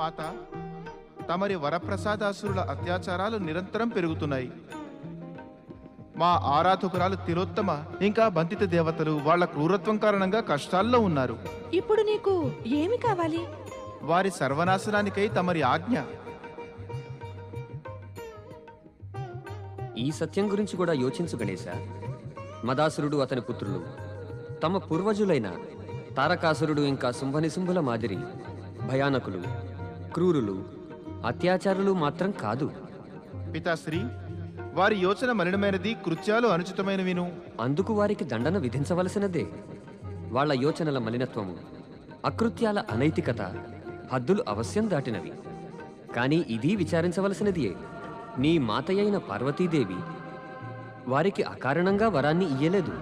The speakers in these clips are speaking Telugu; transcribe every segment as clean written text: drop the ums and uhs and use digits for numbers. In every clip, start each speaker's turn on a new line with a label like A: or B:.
A: మాత, తమరి వరప్రసాదాసురుల అత్యాచారాలు నిరంతరం పెరుగుతున్నాయి. మా ఆరాధకురాలు తిలోత్తమ ఇంకా బంతిత దేవతలు వాళ్ళ క్రూరత్వం కారణంగా కష్టాల్లో ఉన్నారు.
B: ఇప్పుడు నీకు ఏమి కావాలి?
A: వారి సర్వనాశనానికై తమరి ఆజ్ఞ.
C: ఈ సత్యం గురించి కూడా యోచించు గణేశ. మదాసురుడు అతని పుత్రులు తమ పూర్వజులైన తారకాసురుడు ఇంకా శుంభనిశుంభుల మాదిరి భయానకులు, క్రూరులు, అత్యాచారులు మాత్రం కాదు.
A: పితాశ్రీ, వారి యోచన మలినమైనది, కృత్యాలు అనుచితమైనవిను.
C: అందుకు వారికి దండన విధించవలసినదే. వాళ్ల యోచనల మలినత్వము, అకృత్యాల అనైతికత హద్దులు అవశ్యం దాటినవి. కానీ ఇది విచారించవలసినదియే. నీ మాతయైన పార్వతీదేవి వారికి అకారణంగా వరాన్ని ఇయ్యలేదు.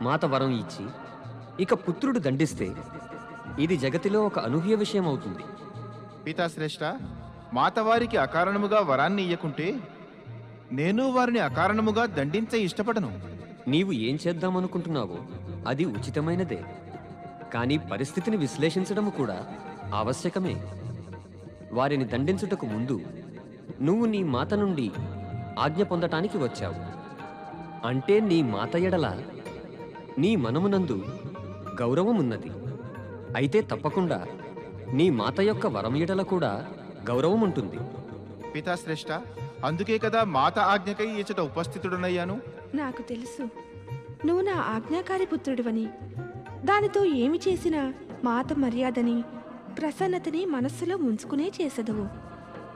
C: మాత వరం ఇచ్చి ఇక పుత్రుడు దండిస్తే ఇది జగతిలో ఒక అనూహ్య విషయం అవుతుంది.
A: పితాశ్రేష్ఠ, మాత వారికి అకారణముగా వరాన్ని ఇయ్యకుంటే నేను వారిని అకారణముగా దండించే ఇష్టపడను.
C: నీవు ఏం చేద్దామనుకుంటున్నావో అది ఉచితమైనదే. కానీ పరిస్థితిని విశ్లేషించడము కూడా ఆవశ్యకమే. వారిని దండించుటకు ముందు నువ్వు నీ మాత నుండి ఆజ్ఞ పొందటానికి వచ్చావు. అంటే నీ మాత ఎడల నీ మనమునందు గౌరవమున్నది. అయితే తప్పకుండా నీ మాత యొక్క వరం ఎడల కూడా గౌరవం ఉంటుంది.
A: పితాశ్రేష్ఠ, అందుకే కదా మాత ఆజ్ఞకై ఇచ్చట ఉపస్థితుడనయ్యాను.
B: నాకు తెలుసు నువ్వు నా ఆజ్ఞాకారి పుత్రుడివని. దానితో ఏమి చేసినా మాత మర్యాదని, ప్రసన్నతని మనస్సులో ఉంచుకునే చేసెదవు.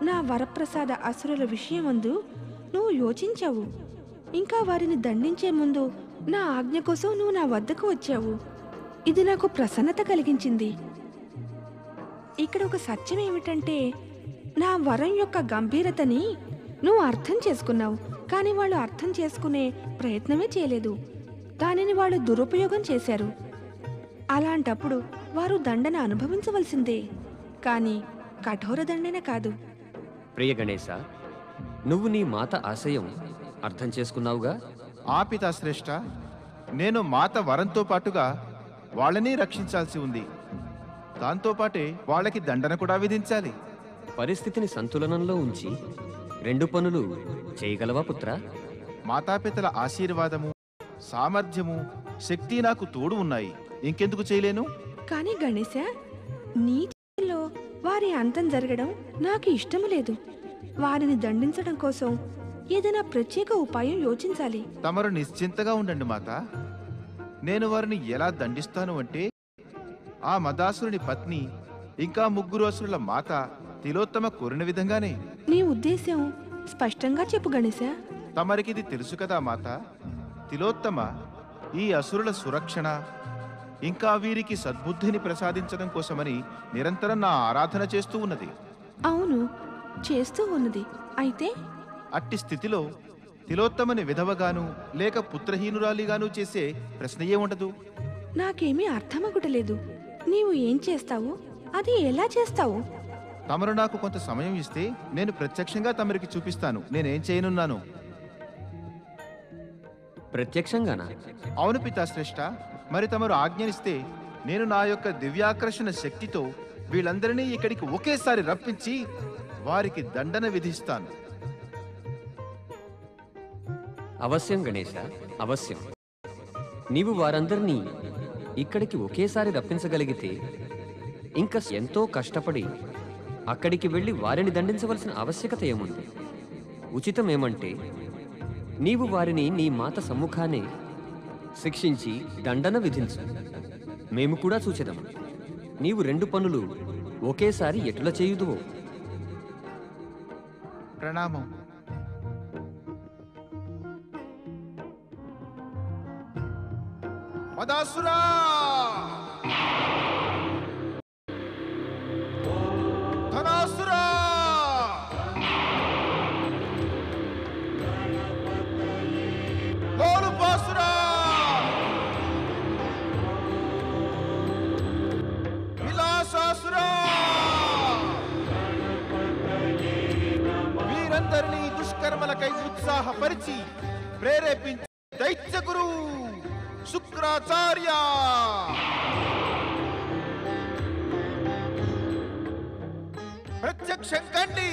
B: నా వరప్రసాద అసురుల విషయమందు నువ్వు యోచించావు. ఇంకా వారిని దండించే ముందు నా ఆజ్ఞ కోసం నువ్వు నా వద్దకు వచ్చావు. ఇది నాకు ప్రసన్నత కలిగించింది. ఇక్కడ ఒక సత్యం ఏమిటంటే, నా వరం యొక్క గంభీరతని నువ్వు అర్థం చేసుకున్నావు. కానీ వాళ్ళు అర్థం చేసుకునే ప్రయత్నమే చేయలేదు. దానిని వాళ్ళు దురుపయోగం చేశారు. అలాంటప్పుడు వారు దండన అనుభవించవలసిందే, కానీ కఠోర దండన కాదు.
C: ప్రియ గణేశ, నువ్వు నీ మాత ఆశయం అర్థం చేసుకున్నావుగా?
A: ఆ పితాశ్రేష్ఠ, నేను మాత వరంతో పాటుగా వాళ్ళని రక్షించాల్సి ఉంది. దాంతోపాటే వాళ్ళకి దండన కూడా విధించాలి.
C: పరిస్థితిని సంతులనంలో ఉంచి రెండు పనులు చేయగలవా పుత్ర?
A: మాతాపితల ఆశీర్వాదము, సామర్థ్యము, శక్తి నాకు తోడు ఉన్నాయి. ఇంకెందుకు చేయలేను?
B: కానీ గణేశ, నీ చేతిలో వారి అంతం జరగడం నాకు ఇష్టం లేదు. వారిని దండించడం కోసం ఏదైనా ప్రత్యేక ఉపాయం యోచించాలి.
A: తమరు నిశ్చింతగా ఉండండి మాత. నేను వారిని ఎలా దండిస్తాను అంటే, ఆ మదాసురుని పత్ని ఇంకా ముగ్గురు అసురుల మాత తిలోత్తమ కోరిన విధంగానే.
B: నీ ఉద్దేశ్యం స్పష్టంగా చెప్పు గణేశ.
A: తమరికిది తెలుసు కదా మాత. తిలోత్తమ ఈ అసురుల సురక్షణ ఇంకా వీరికి సద్బుద్ధిని ప్రసాదించడం కోసమని నిరంతరం నా ఆరాధన చేస్తూ ఉన్నది.
B: అవును, చేస్తూ ఉన్నది. అయితే
A: అట్టి స్థితిలో తిలోత్తమని విధవగాను లేక పుత్రహీనురాలిగాను చేసే ప్రశ్నయే ఉండదు.
B: నాకేమీ అర్థమగుటలేదు. నీవు ఏం చేస్తావు? అది ఎలా చేస్తావు?
A: తమరు నాకు కొంత సమయం ఇస్తే నేను ప్రత్యక్షంగా తమరికి చూపిస్తాను నేనేం చేయనున్నాను.
C: ప్రత్యక్షంగానా?
A: అవును పితాశ్రేష్ఠ. మరి తమరు ఆజ్ఞనిస్తే నేను నా యొక్క దివ్యాకర్షణ శక్తితో వీళ్ళందరినీ ఇక్కడికి ఒకేసారి రప్పించి వారికి దండన విధిస్తాను.
C: అవశ్యం గణేశ, అవశ్యం. నీవు వారందరినీ ఇక్కడికి ఒకేసారి రప్పించగలిగితే ఇంకా ఎంతో కష్టపడి అక్కడికి వెళ్ళి వారిని దండించవలసిన ఆవశ్యకత ఏముంది? ఉచితమేమంటే నీవు వారిని నీ మాత సమ్ముఖానే శిక్షించి దండన విధించు. మేము కూడా చూచెదము నీవు రెండు పనులు ఒకేసారి ఎట్లా చేయుదువో.
A: ప్రణామం. మదాసురా! ధనాసురా! లోలుపాసురా! విలాసాసురా! వీరందరినీ దుష్కర్మలకై ఉత్సాహపరిచి ప్రేరేపించి దైత్య గురు శుక్రాచార్య! ప్రత్యక్షం కండి.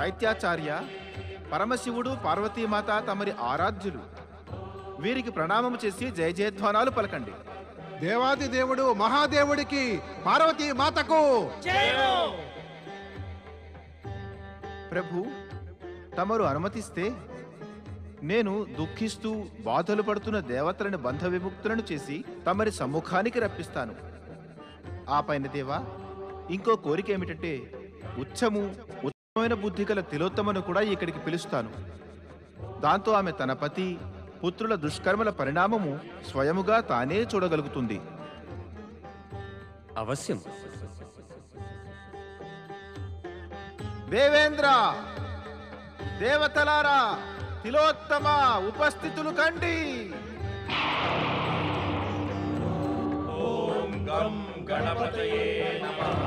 A: దైత్యాచార్య, పరమశివుడు పార్వతీమాత తమరి ఆరాధ్యులు. వీరికి ప్రణామము చేసి జయ జయధ్వానాలు పలకండి.
D: దేవాది దేవుడు మహాదేవుడికి, పార్వతీ మాతకు
A: ప్రభు, తమరు అనుమతిస్తే నేను దుఃఖిస్తూ బాధలు పడుతున్న దేవతలను బంధ విముక్తులను చేసి తమరి సమ్ముఖానికి రప్పిస్తాను. ఆ పైన దేవా, ఇంకో కోరిక ఏమిటంటే ఉత్తమమైన బుద్ధి గల తిలోత్తమను కూడా ఇక్కడికి పిలుస్తాను. దాంతో ఆమె తన పతి పుత్రుల దుష్కర్మల పరిణామము స్వయముగా తానే చూడగలుగుతుంది.
C: అవశ్యం.
A: దేవేంద్ర, దేవతలారా, తిలోత్తమ ఉపస్థితులు కండి.
E: ఓం గం గణపతయే నమః.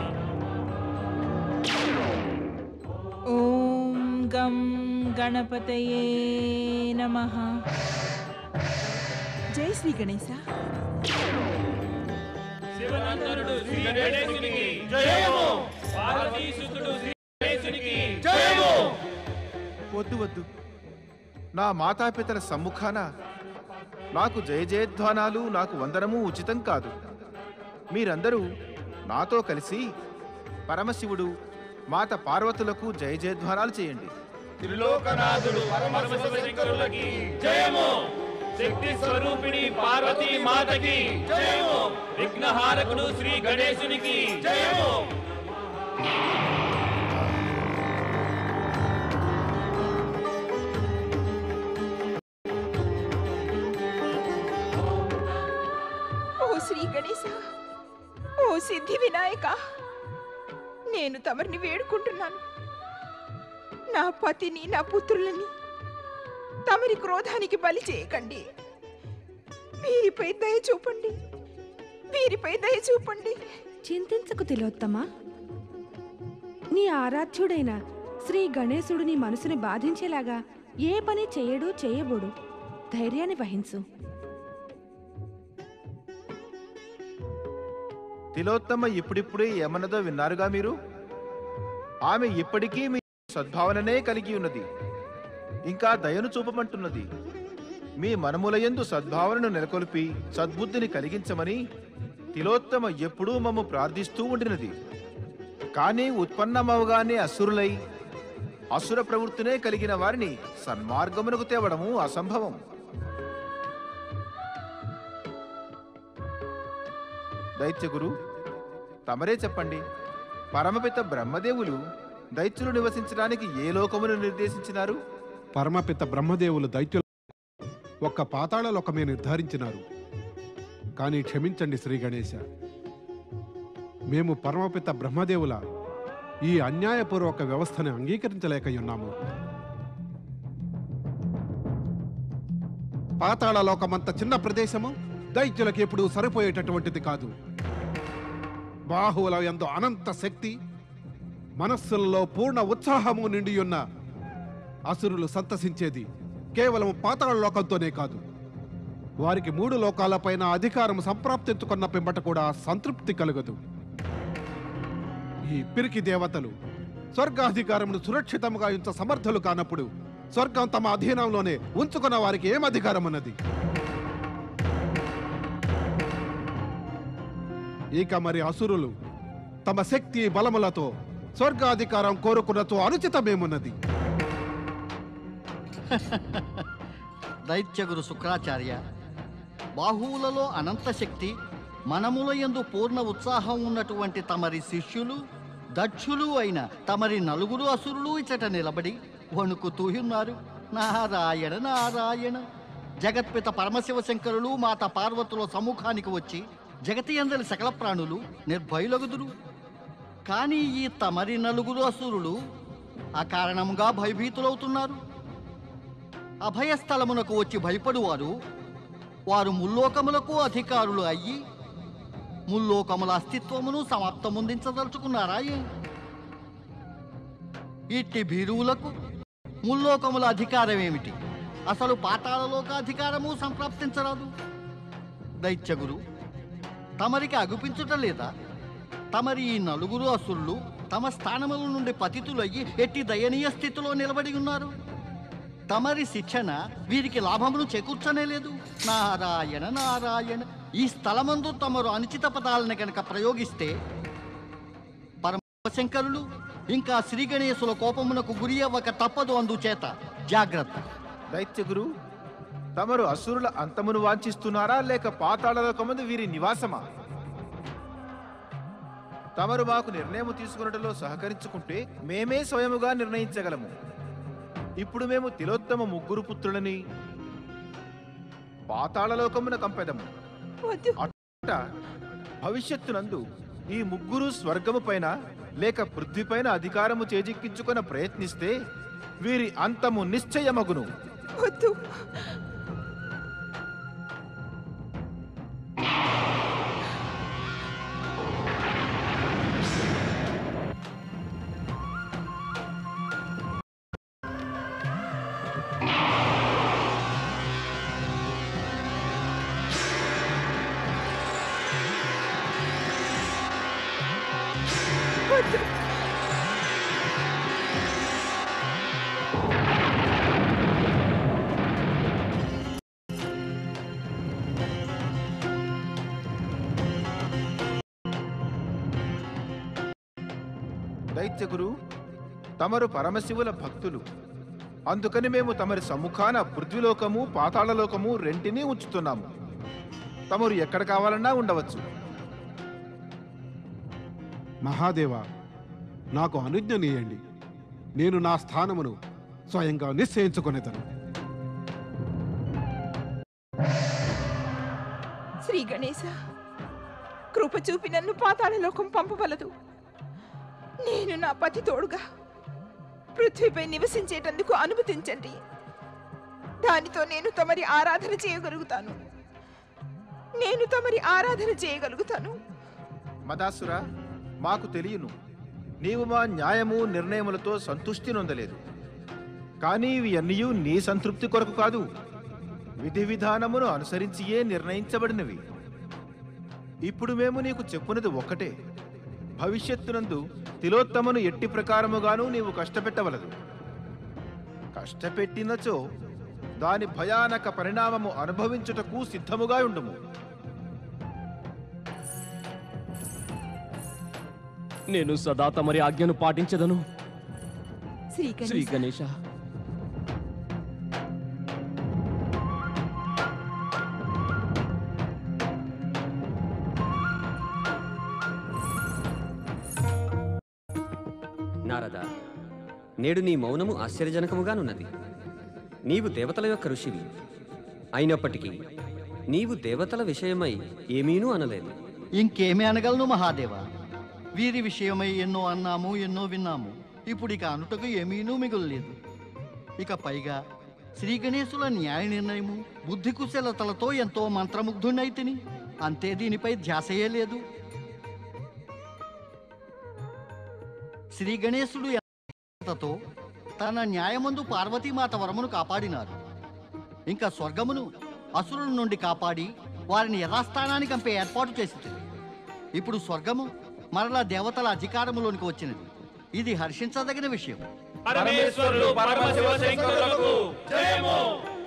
F: ఓం గం గణపతయే నమః. జై శ్రీ గణేశ.
E: శివనందనుడు శ్రీ గణేశునికి జయము. పార్వతీసుతుడు శ్రీ గణేశునికి జయము.
A: వద్దు వద్దు, నా మాతాపితల సమ్ముఖాన నాకు జయ జయధ్వానాలు, నాకు వందనము ఉచితం కాదు. మీరందరూ నాతో కలిసి పరమశివుడు మాత పార్వతులకు జయ జయధ్వానాలు చేయండి.
E: త్రిలోకనాథుడు పరమశివశంకరులకి జయము. శక్తి స్వరూపిణి పార్వతీ మాతకి జయము. విఘ్నహారకుడు శ్రీ గణేశునికి జయము.
F: ఓ శ్రీ గణేశ, ఓ సిద్ధి వినాయక, నేను తమరిని వేడుకుంటున్నాను. నా పతిని, నా పుత్రులని తమరి క్రోధానికి బలి చేయకండి. వీరిపై దయ చూపండి, వీరిపై దయ చూపండి.
B: చింతించకు తిలోత్తమా. నీ ఆరాధ్యుడైన శ్రీ గణేశుడు నీ మనసుని బాధించేలాగా ఏ పని చేయడు, చేయబోడు. ధైర్యాన్ని వహించు.
A: తిలోత్తమ ఇప్పుడిప్పుడే ఏమన్నదో విన్నారుగా మీరు. ఆమె ఇప్పటికీ మీ సద్భావననే కలిగి ఉన్నది, ఇంకా దయను చూపమంటున్నది. మీ మనములయందు సద్భావనను నెలకొల్పి సద్బుద్ధిని కలిగించమని తిలోత్తమ ఎప్పుడూ మమ్ము ప్రార్థిస్తూ ఉండినది. కానీ ఉత్పన్నమవగానే అసురులై అసుర ప్రవృత్తినే కలిగిన వారిని సన్మార్గమునకు తేవడము అసంభవం. దైత్యగురు, తమరే చెప్పండి. పరమపిత బ్రహ్మదేవులు దైత్యులు నివసించడానికి ఏ లోకమును నిర్దేశించినారు?
D: పరమపిత బ్రహ్మదేవులు దైత్యుల ఒక్క పాతాళ లోకమే నిర్ధారించినారు. కానీ క్షమించండి శ్రీ గణేశ, మేము పరమపిత బ్రహ్మదేవుల ఈ అన్యాయపూర్వక వ్యవస్థని అంగీకరించలేకయున్నాము. పాతాళ లోకమంత చిన్న ప్రదేశము దైత్యులకు ఎప్పుడూ సరిపోయేటటువంటిది కాదు. బాహువుల యందు అనంత శక్తి, మనస్సులలో పూర్ణ ఉత్సాహము నిండియున్న అసురులు సంతసించేది కేవలం పాతాళ లోకంతోనే కాదు. వారికి 3 లోకాలపైన అధికారం సంప్రాప్తించుకున్న పిమ్మట కూడా సంతృప్తి కలుగదు. ఈ పిరికి దేవతలు స్వర్గాధికారమును సురక్షితంగా ఉంచ సమర్థులు కానప్పుడు స్వర్గం తమ అధీనంలోనే ఉంచుకున్న వారికి ఏం అధికారం ఉన్నది? ఇక మరి అసురులు తమ శక్తి బలములతో స్వర్గాధికారం కోరుకున్నతో అనుచితమేమున్నది?
G: దైత్యగురు శుక్రాచార్య, బాహువులలో అనంత శక్తి, మనముల యందు పూర్ణ ఉత్సాహం ఉన్నటువంటి తమరి శిష్యులు దక్షులు అయిన తమరి 4 అసురులు ఇచ్చట నిలబడి వణుకుతూయున్నారు. నారాయణ నారాయణ. జగత్పిత పరమశివ శంకరులు మాత పార్వతుల సముఖానికి వచ్చి జగతి అందరి సకల ప్రాణులు నిర్భయులగుదురు. కానీ ఈ తమరి 4 అసురులు అకారణంగా భయభీతులవుతున్నారు. అభయస్థలమునకు వచ్చి భయపడువారు వారు ముల్లోకములకు అధికారులు అయ్యి ముల్లోకముల అస్తిత్వమును సమాప్తముందించదలుచుకున్నారా? ఇట్టి భీరువులకు ముల్లోకముల అధికారం ఏమిటి? అసలు పాతాళలోక అధికారము సంప్రాప్తించరాదు. దైత్యగురు, తమరికి అగుపించుట లేదా? తమరి ఈ 4 అసురులు తమ స్థానముల నుండి పతితులయ్యి ఎట్టి దయనీయ స్థితిలో నిలబడి ఉన్నారు. తమరి శిక్షణ వీరికి లాభమును చేకూర్చనే లేదు. నారాయణ నారాయణ. ఈ స్థలమందు తమరు అనుచిత పదాలను కనుక ప్రయోగిస్తే పరమశంకరులు ఇంకా శ్రీ గణేశుల కోపమునకు గురి అవ్వక తప్పదు. అందుచేత జాగ్రత్త.
A: దైత్యగురు, తమరు అసురుల అంతమును వాంఛిస్తున్నారా లేక పాతాళలోకమందు వీరి నివాసమా? తమరు మాకు నిర్ణయం తీసుకున్నట్లో సహకరించుకుంటే మేమే స్వయముగా నిర్ణయించగలము. ఇప్పుడు మేము తిలోత్తమ 3 పుత్రులని పాతాళలోకమున కంపెదము. అట్ట భవిష్యత్తునందు ఈ 3 స్వర్గము పైన లేక పృథ్వీపైన అధికారము చేజిక్కించుకున్న ప్రయత్నిస్తే వీరి అంతము నిశ్చయమగును.
F: వద్దు.
A: దైత్యగురు, తమరు పరమశివుల భక్తులు. అందుకని మేము తమరి సమ్ముఖాన పృథ్వీలోకము పాతాళలోకము రెంటినీ ఉంచుతున్నాము. తమరు ఎక్కడ కావాలన్నా ఉండవచ్చు.
D: మహాదేవ, నాకు అనుజ్ఞనీయండి. నేను నా స్థానమును స్వయంగా నిశ్చయించుకునేదను.
F: శ్రీ గణేశ, కృప చూపి నన్ను పాతాళలోకం పంపవలదు. నేను నా పతి తోడుగా పృథ్వీపై నివసించేటందుకు అనుమతించండి. దానితో నేను తమరి ఆరాధన చేయగలుగుతాను.
A: మదాసురా, మాకు తెలియను, నీవు మా న్యాయము నిర్ణయములతో సంతృష్టి నొందలేదు. కానీ ఇవి అన్నీ నీ సంతృప్తి కొరకు కాదు, విధి విధానమును అనుసరించియే నిర్ణయించబడినవి. ఇప్పుడు మేము నీకు చెప్పున్నది ఒక్కటే. భవిష్యత్తునందు తిలోత్తమను ఎట్టి ప్రకారముగాను నీవు కష్టపెట్టవలదు. కష్టపెట్టినచో దాని భయానక పరిణామము అనుభవించుటకు సిద్ధముగా ఉండుము.
E: నేను సదా తమరి ఆజ్ఞను పాటించదను. శ్రీ గణేశ.
C: నారద, నేడు నీ మౌనము ఆశ్చర్యజనకముగానున్నది. నీవు దేవతల యొక్క ఋషివి అయినప్పటికీ నీవు దేవతల విషయమై ఏమీనూ అనలేదు.
G: ఇంకేమీ అనగలను మహాదేవ. వీరి విషయమై ఎన్నో అన్నాము, ఎన్నో విన్నాము. ఇప్పుడు ఇక అనుటకు ఏమీనూ మిగులలేదు. ఇక పైగా శ్రీ గణేశుల న్యాయ నిర్ణయము, బుద్ధి కుశలతలతో ఎంతో మంత్రముగ్ధునైతిని. అంతే, దీనిపై ధ్యాసయే లేదు. శ్రీ గణేశుడు ఎంతో తన న్యాయమందు పార్వతీమాత వరమును కాపాడినారు. ఇంకా స్వర్గమును అసురుల నుండి కాపాడి వారిని యథాస్థానానికి పంపే ఏర్పాటు చేసింది. ఇప్పుడు స్వర్గము మరలా దేవతల అధికారములోనికి వచ్చినది. ఇది హర్షించదగిన విషయం.
E: పరమేశ్వరులు పరమశివ శంకరులకు జయము.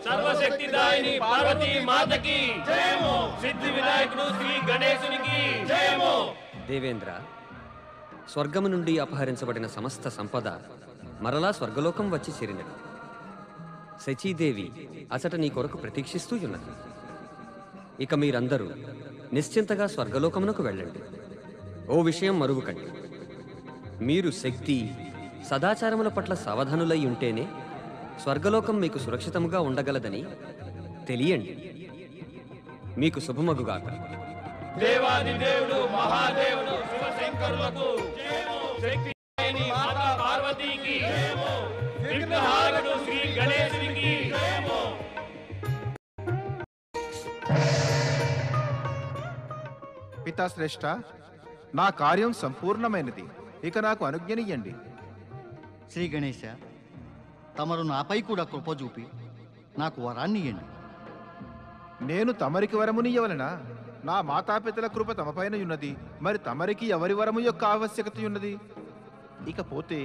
E: సర్వశక్తిదాయిని పార్వతీ మాతకి జయము. సిద్ధి వినాయకుడు శ్రీ గణేశునికి జయము.
C: దేవేంద్ర, స్వర్గము నుండి అపహరించబడిన సమస్త సంపద మరలా స్వర్గలోకం వచ్చి చేరినది. శచీదేవి అచట నీ కొరకు ప్రతీక్షిస్తూ ఉన్నది. ఇక మీరందరూ నిశ్చింతగా స్వర్గలోకమునకు వెళ్ళండి. ఓ విషయం మరువకండి, మీరు శక్తి సదాచారముల పట్ల సావధానులై ఉంటేనే స్వర్గలోకం మీకు సురక్షితముగా ఉండగలదని తెలియండి. మీకు శుభమగుగాక.
E: దేవాది దేవుడు మహాదేవుడు శివశంకరులకు జయము. శక్తిదాయిని మాతా పార్వతీకి జయము. విఘ్నహారకుడు శ్రీ గణేశునికి జయము.
A: పితాశ్రేష్ఠ, నా కార్యం సంపూర్ణమైనది. ఇక నాకు అనుజ్ఞనియ్యండి.
G: శ్రీ గణేశ, తమరు నాపై కూడా కృప చూపి నాకు వరాన్ని ఇయ్యండి.
A: నేను తమరికి వరమునియ్యవలెనా? నా మాతాపితల కృప తమపైన ఉన్నది. మరి తమరికి ఎవరి వరము యొక్క ఆవశ్యకత ఉన్నది? ఇకపోతే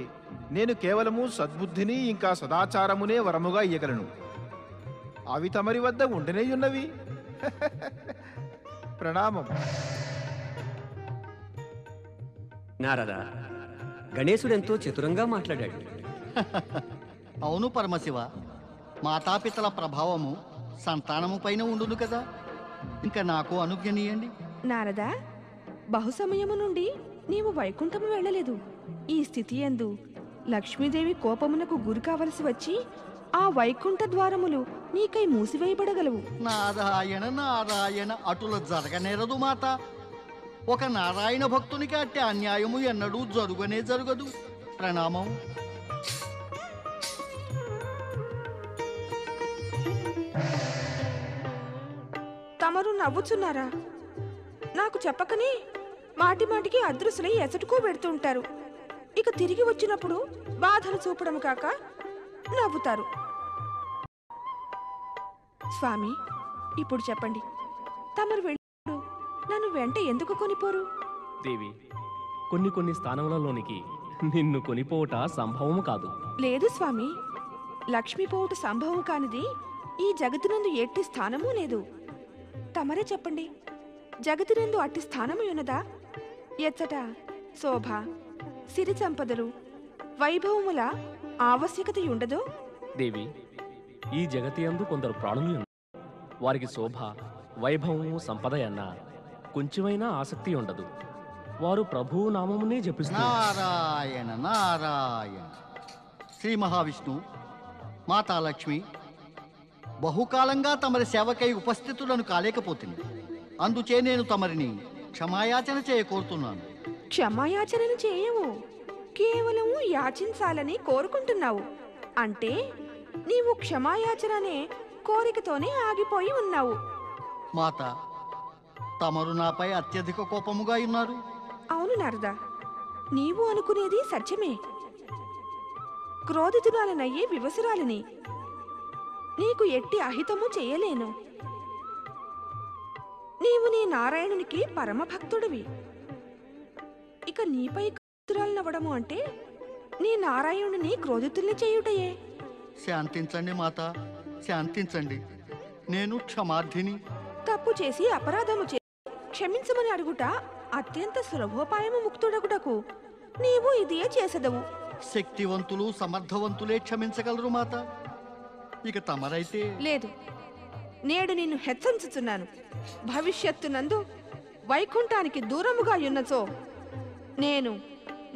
A: నేను కేవలము సద్బుద్ధిని ఇంకా సదాచారమునే వరముగా ఇయ్యగలను. అవి తమరి వద్ద ఉండనే ఉన్నవి. ప్రణామం.
C: నారద, గణేశుడెంతో చతురంగా మాట్లాడాడు.
G: అవును పరమశివ, మాతాపితల ప్రభావము సంతానము పైన ఉండును కదా. ఇంకా నాకు అనుజ్ఞనీయండి.
B: నారదా, బహుసమయము నుండి నీవు వైకుంఠము వెళ్ళలేదు. ఈ స్థితి యందు లక్ష్మీదేవి కోపమునకు గురి కావలసి వచ్చి ఆ వైకుంఠ ద్వారములు నీకై మూసివేయబడగలవు.
G: నారాయణ నారాయణ, అటుల జరగనేరదు మాత. ఒక నారాయణ భక్తునికి అట్టే అన్యాయము ఎన్నడూ జరుగనే జరగదు. ప్రణామం.
B: తమరు నవ్వుచున్నారా? నాకు చెప్పకనే మాటి మాటికి అదృశ్యులై ఎసటుకో పెడుతుంటారు. ఇక తిరిగి వచ్చినప్పుడు బాధలు చూపడం కాక నవ్వుతారు. స్వామి, ఇప్పుడు చెప్పండి, తమరు వెళ్ళినప్పుడు నన్ను వెంట ఎందుకు కొనిపోరు?
E: దేవి, కొన్ని స్థానములలోనికి నిన్ను కొనిపోవట సంభవము కాదు.
B: లేదు స్వామి, లక్ష్మీ పోవుట సంభవం కానిది ఈ జగతినందు ఎట్టి స్థానమూ లేదు. తమరే చెప్పండి, జగతినందు అట్టి స్థానము ఉన్నదా? ఎచ్చట శోభ, సిరి సంపదలు, వైభవముల ఆవశ్యకత ఉండదు.
E: దేవి, ఈ జగతియందు కొందరు ప్రాణులు ఉన్నారు. వారికి శోభ, వైభవము, సంపద అన్న కొంచెమైనా ఆసక్తి ఉండదు. వారు ప్రభువు నామమునే జపిస్తారు.
G: నారాయణ నారాయణ. శ్రీ మహావిష్ణు, మాతాలక్ష్మి, బహుకాలంగా తమరి సేవకై ఉపస్థితులను కాలేకపోతుంది. అందుచే నేను తమరిని క్షమాయాచన చేయ కోరుతున్నాను.
B: క్షమాయాచనను చేయవు, కేవలము యాచించాలని కోరుకుంటున్నావు. అంటే నీవు క్షమాయాచననే కోరికతోనే ఆగిపోయి ఉన్నావు.
G: మాత, తమరు నాపై అత్యధిక కోపముగా ఉన్నారు.
B: అవును నారదా, నీవు అనుకునేది సత్యమే. క్రోధితురాలనయ్యే వివసురాలిని. నీకు ఎట్టి అహితము చేయలేను. నీవు నీ నారాయణునికి పరమభక్తుడివి. ఇక నీపై క్రోధితురాలనవ్వడము అంటే నీ నారాయణుని క్రోధితుల్ని చేయుటయే.
G: శాంతించండి మాత, శాంతించండి. నేను క్షమార్థిని.
B: తప్పు చేసి అపరాధము చేసి క్షమించమని అడుగుట అత్యంత సులభోపాయము ముక్తుడగుటకు నీవు ఇదే చేసెదవు.
G: శక్తివంతులు సమర్థవంతులే క్షమించగలరు మాత. ఇక తమరైతే
B: లేదు, నేడు నిన్ను హెచ్చరించుచున్నాను. భవిష్యత్తునందు వైకుంఠానికి దూరముగా ఉన్నచో నేను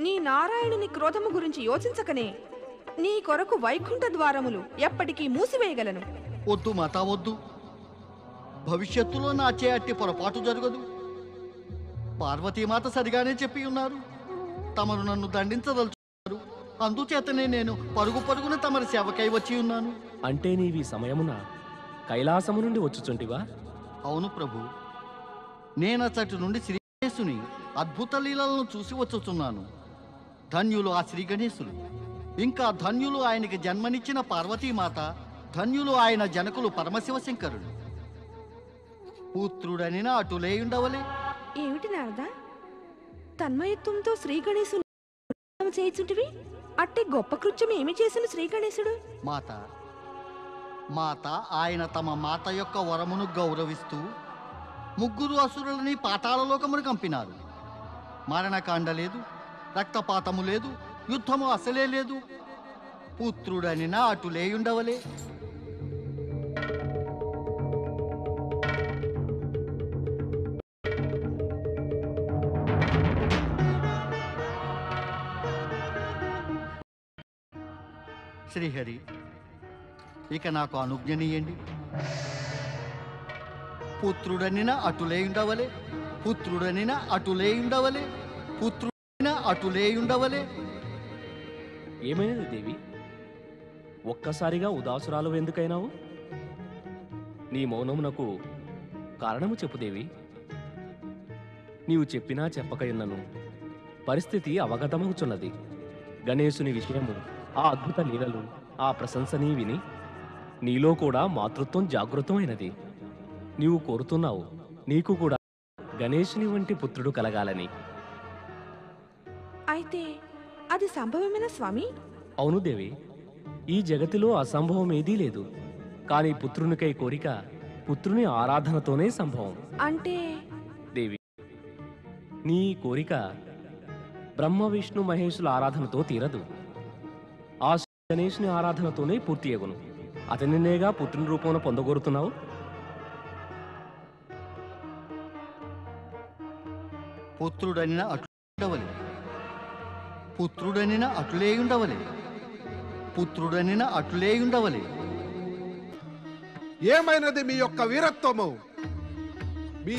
B: నీ నారాయణుని క్రోధము గురించి యోచించకనే నీ కొరకు వైకుంఠ ద్వారములు ఎప్పటికీ మూసివేయగలను.
G: వద్దు మాతా, వద్దు. భవిష్యత్తులో నా అట్టి పొరపాటు జరగదు. పార్వతీమాత సరిగానే చెప్పి ఉన్నారు. తమరు నన్ను దండించదలుచున్నారు. అందుచేతనే నేను పరుగు పరుగున తమరి సేవకై వచ్చి ఉన్నాను.
E: అంటే నీవి సమయమున కైలాసము నుండి వచ్చుచుంటివా?
G: అవును ప్రభు, నేనచ్చటి నుండి శ్రీ గణేశుని అద్భుత లీలలను చూసి వచ్చుచున్నాను. ధన్యులు ఆ శ్రీ గణేశులు, ఇంకా ధన్యులు ఆయనకి జన్మనిచ్చిన పార్వతీమాత, ధన్యులు ఆయన జనకులు పరమశివశంకరుడు. పుత్రుడనిన అటులేయుండవలే.
B: ఏమిటి నారదా, తన్మయత్వంతో శ్రీ గణేశుని చేయుచుంటివి? అట్టి గొప్ప కృత్యం ఏమి చేసిన శ్రీ గణేశుడు?
G: మాత ఆయన తమ మాత యొక్క వరమును గౌరవిస్తూ ముగ్గురు అసురులని పాతాళలోకమును కంపినారు. మరణకాండ లేదు, రక్తపాతము లేదు, యుద్ధము అసలే లేదు. పుత్రుడనినా అటులేయుండవలే. శ్రీహరి, ఇక నాకు అనుజ్ఞనీయండి. పుత్రుడనిన అటులేయుండవలే, పుత్రుడనిన అటులేయుండవలే, పుత్రుడనిన అటులేయుండవలే.
E: ఏమైనది దేవి? ఒక్కసారిగా ఉదాసురాలు ఎందుకైనావు? నీ మౌనమునకు కారణము చెప్పు దేవి. నీవు చెప్పినా చెప్పకయున్నను పరిస్థితి అవగతమవుచున్నది. గణేశుని విషయము, ఆ అద్భుత లీలలు, ఆ ప్రశంసనీ విని నీలో కూడా మాతృత్వం జాగృతమైనది. నీవు కోరుతున్నావు నీకు కూడా గణేశుని వంటి పుత్రుడు కలగాలని.
B: అయితే అది సంభవమేనా స్వామి?
E: అవును దేవి, ఈ జగతిలో అసంభవం ఏదీ లేదు. కానీ పుత్రునికై కోరిక పుత్రుని ఆరాధనతోనే సంభవం.
B: అంటే
E: దేవి, నీ కోరిక బ్రహ్మ విష్ణు మహేశుల ఆరాధనతో తీరదు. ఆ గణేశుని ఆరాధనతోనే పూర్తి అగును. అతనినేగా పుత్రుని రూపంలో పొందగోరుతున్నావు.
G: పుత్రుడనిన అటులేయుండవలే, పుత్రుడనిన అటులేయుండవలే, పుత్రుడనిన అటులేయుండవలే.
D: ఏమైనది మీ యొక్క వీరత్వము? మీ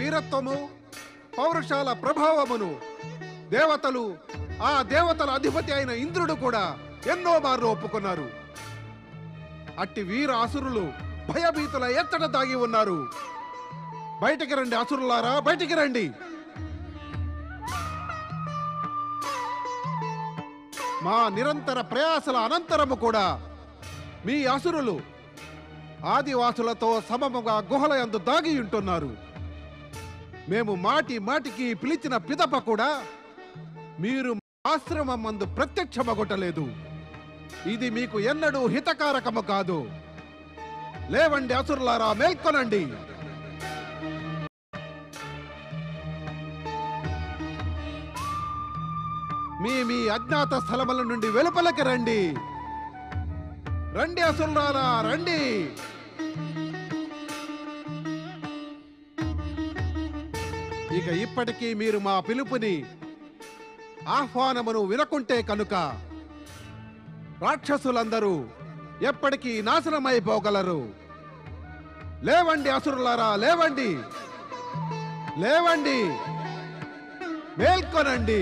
D: వీరత్వము, పౌరుషాల ప్రభావమును దేవతలు, ఆ దేవతల అధిపతి అయిన ఇంద్రుడు కూడా ఎన్నో మార్లు ఒప్పుకున్నారు. అట్టి వీర అసురులు భయభీతుల ఎత్తట దాగి ఉన్నారు. బయటికి రండి అసురులారా, బయటికి రండి. మా నిరంతర ప్రయాసల అనంతరము కూడా మీ అసురులు ఆదివాసులతో సమముగా గుహల యందు దాగి ఉంటున్నారు. మేము మాటి మాటికి పిలిచిన పిదప కూడా మీరు ఆశ్రమం మందు ప్రత్యక్షమగొట్టలేదు. ఇది మీకు ఎన్నడూ హితకారకము కాదు. లేవండి అసురులారా, మేల్కొనండి. మీ అజ్ఞాత స్థలముల నుండి వెలుపలకి రండి. రండి అసురులారా, రండి. ఇక ఇప్పటికీ మీరు మా పిలుపుని, ఆహ్వానమును వినకుంటే కనుక రాక్షసులందరూ ఎప్పటికీ నాశనమైపోగలరు. లేవండి అసురులారా, లేవండి, లేవండి, మేల్కొనండి.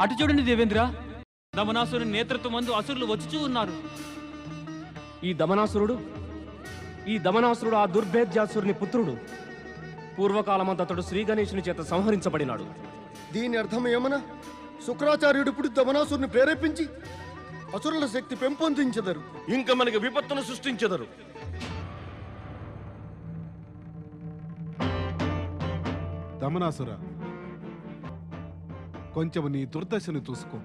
H: అటు చూడండి దేవేంద్ర, దమనాసురుని నేతృత్వమందు అసురులు వచ్చుచూ ఉన్నారు.
E: ఈ దమనాసురుడు ఆ దుర్భేద్యాసురుని పుత్రుడు. పూర్వకాలమంతడు శ్రీ గణేశుని చేత సంహరించబడినాడు.
I: దీని అర్థం ఏమన్నా? శుక్రాచార్యుడు ఇప్పుడు దమనాసురుని ప్రేరేపించి అసురుల శక్తి పెంపొందించెదరు.
J: ఇంకా మనకి విపత్తును సృష్టించెదరు.
D: దమనాసుర, కొంచెం నీ దుర్దశను చూసుకో.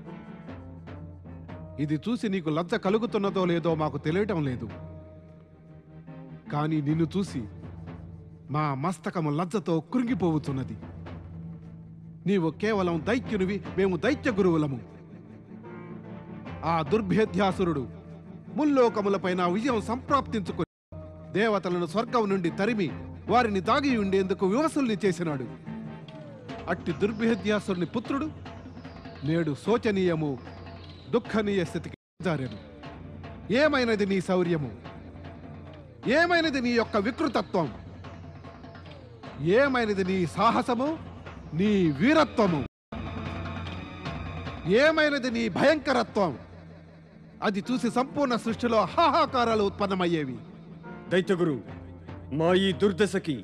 D: ఇది చూసి నీకు లజ్జ కలుగుతున్నదో లేదో మాకు తెలియటం లేదు, కానీ నిన్ను చూసి మా మస్తకము లజ్జతో కృంగిపోవుతున్నది. నీవు కేవలం దైత్యునివి, మేము దైత్య గురువులము. ఆ దుర్భేద్యాసురుడు ముల్లోకములపైన విజయం సంప్రాప్తించుకుని దేవతలను స్వర్గం నుండి తరిమి వారిని దాగి ఉండేందుకు వివసుల్ని చేసినాడు. అట్టి దుర్భేద్యాసురుని పుత్రుడు నేడు శోచనీయము దుఃఖనీయ స్థితికి జారెను. ఏమైనది నీ శౌర్యము? ఏమైనది నీ యొక్క వికృతత్వం? ఏమైనది నీ సాహసము, నీ వీరత్వము? ఏమైనది నీ భయంకరత్వం? అది చూసి సంపూర్ణ సృష్టిలో హాహాకారాలు ఉత్పన్నమయ్యేవి.
K: దైత్యగురు, మా ఈ దుర్దశకి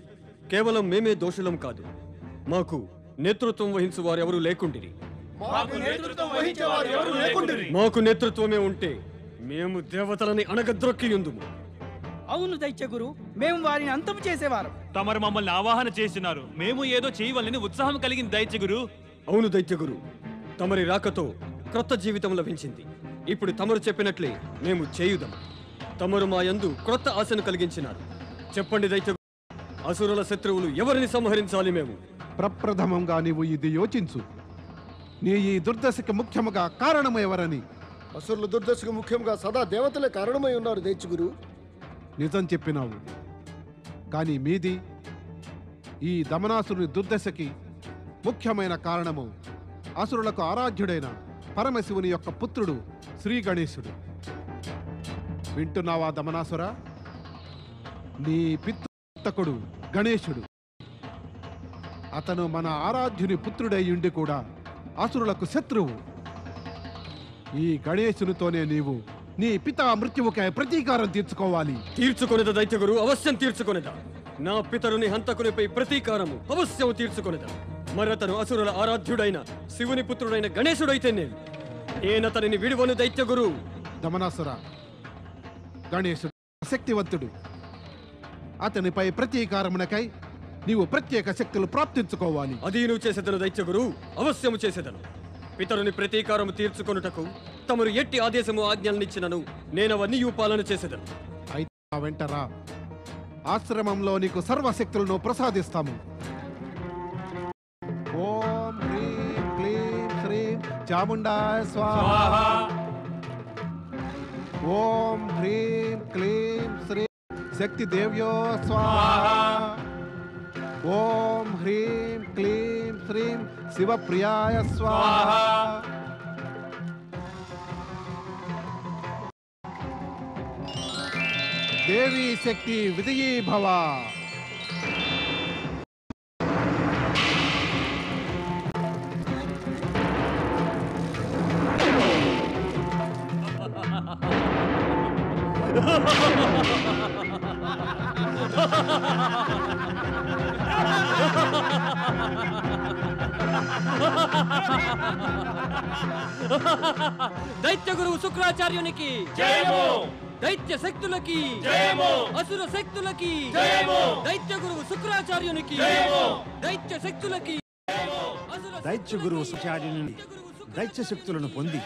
K: కేవలం మేమే దోషులం కాదు, మాకు నేతృత్వం వహించు వారెవరూ లేకుండిరి. మాకు నేతృత్వమే ఉంటే మేము దేవతలని అణగద్రొక్కియుందుము.
L: అవును దైత్యగురు, మేము వారిని అంతం చేసేవారు.
H: తమరు మమ్మల్ని ఆవాహన చేసినారు, మేము ఏదో చేయవలని ఉత్సాహం కలిగింది దైత్యగురు.
K: అవును దైత్యగురు, తమరి రాకతో క్రొత్త జీవితం లభించింది. ఇప్పుడు తమరు చెప్పినట్లే మేము చేయుదాం. తమరు మా యందు క్రొత్త ఆశను కలిగించినారు. చెప్పండి దైత్యగురు, అసురుల శత్రువులు ఎవరిని సంహరించాలి? మేము
D: ప్రప్రథమంగా నీవు ఇది యోచించు. నీ ఈ దుర్దశకి ముఖ్యముగా కారణము ఎవరని?
I: అసురుల దుర్దశకు ముఖ్యంగా సదా దేవతలే కారణమై ఉన్నారు దైత్యగురు.
D: నిజం చెప్పినావు, కానీ మీది ఈ దమనాసురుని దుర్దశకి ముఖ్యమైన కారణము అసురులకు ఆరాధ్యుడైన పరమశివుని యొక్క పుత్రుడు శ్రీ గణేశుడు. వింటున్నావా దమనాసుర? నీ పితృకుడు గణేశుడు. అతను మన ఆరాధ్యుని పుత్రుడై ఉండి కూడా అసురులకు శత్రువు. ఈ గణేశునితోనే నీవు నీ పితా మృత్యువుకై ప్రతీకారం తీర్చుకోవాలి.
K: తీర్చుకొనేదా దైత్యగురు? అవశ్యం తీర్చుకొనేదా. నా పితరుని హంతకునిపై ప్రతీకారము అవశ్యం తీర్చుకొనేదా. మరతను అసురుల ఆరాధ్యుడైన శివుని పుత్రుడైన గణేశుడైతే నేనతనిని విడువను దైత్యగురు.
D: దమనాసుర, గణేశుడు శక్తివంతుడు. అతనిపై ప్రతీకారమునకై నీవు ప్రత్యేక శక్తులు ప్రాప్తించుకోవాలి.
K: అది నువ్వు చేసేదను దైత్యగురు, అవశ్యము చేసేదను. పితరుని ప్రతీకారము తీర్చుకొనుటకు తమరు ఎట్టి ఆదేశము ఆజ్ఞలనిచ్చినను నేనవన్నీ పాలన చేసేదను.
D: అయితే వెంటరా, ఆశ్రమంలో నీకు సర్వశక్తులను ప్రసాదిస్తాము. ఓం హ్రీం క్లీం శ్రీం చాముండాయ స్వాహా. ఓం హ్రీం క్లీం శ్రీం శక్తి దేవ్యో స్వాహా. ఓం హ్రీం క్లీం శ్రీం శివప్రియాయ స్వాహా. దేవీ శక్తి విజయీ భవ.
K: దైత్య గురువు శుక్రాచార్యునికి
J: జయము.
K: దైత్య శక్తులకి
J: జయము.
K: అసుర శక్తులకి
J: జయము.
K: దైత్య గురువు శుక్రాచార్యునికి
J: జయము.
K: దైత్య శక్తులకి
M: దైత్య గురువు శుక్రాచార్యుని దైత్య శక్తులను పొంది